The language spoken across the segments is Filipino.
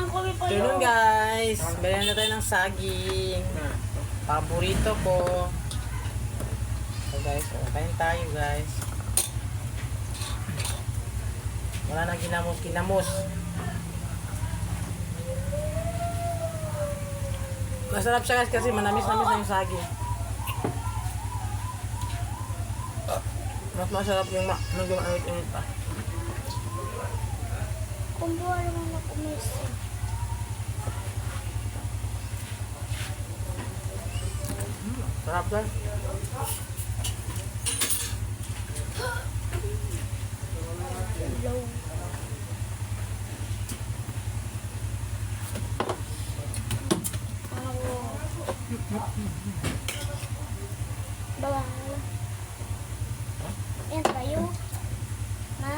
kami pa So yun guys, bayan na tayo ng saging. Paborito ko. So guys, kain tayo guys. Wala nang ginamos. Masarap siya guys kasi manamis-namis na yung saging. Mas masarap yung nag-umanit-init pa. Kung buwan naman ako missing. Sarap guys. Hello. Bawal. Yan tayo. Ma?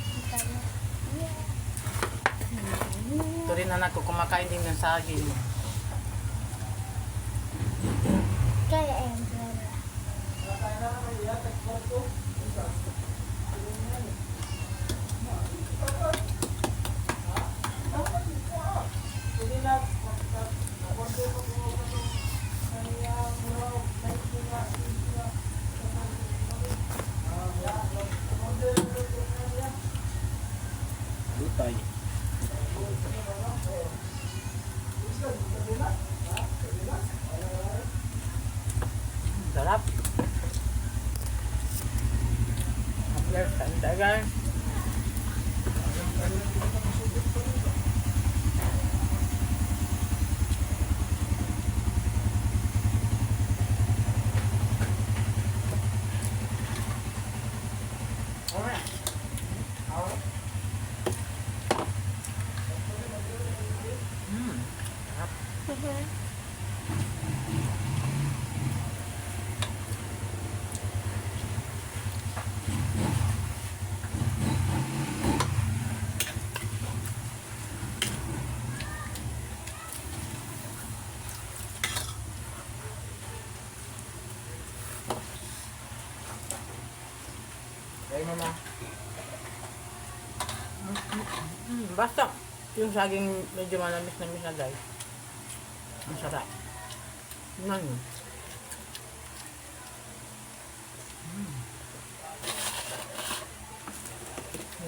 Yan tayo. Ito rin anak ko, kumakain din ng saging. Kaya yan. Lutay. Sarap. Yes, kain tayo guys. Ay, mama. Basta, yung saging medyo manamis-namis na guys. Masarap. Tingnan mo.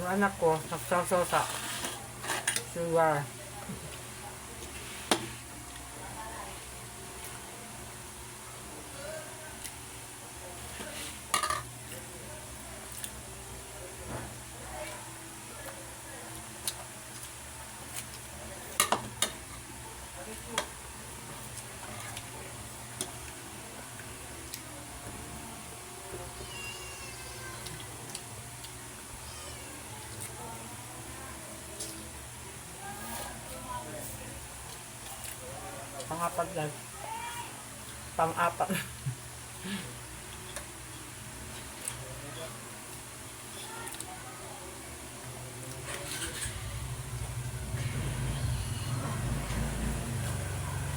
Yung anak ko, nagsasaw sa sugar. Pang-apat guys. Pang-apat.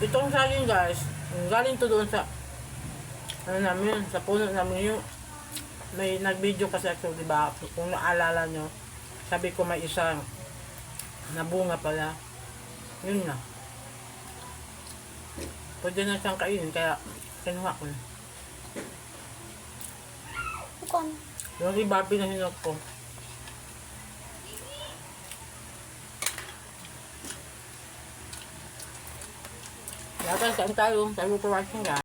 Itong saging guys, galing to doon sa ano namin, sa puno namin yung may nag-video kasi ako, di ba? Kung naalala nyo, sabi ko may isang nabunga pala. Yun na. Pwede na siyang kainin, kaya kinuha ko na. Bukan. Yung iba, pinahinok ko. Kaya kain tayo. Sabi ko for watching guys.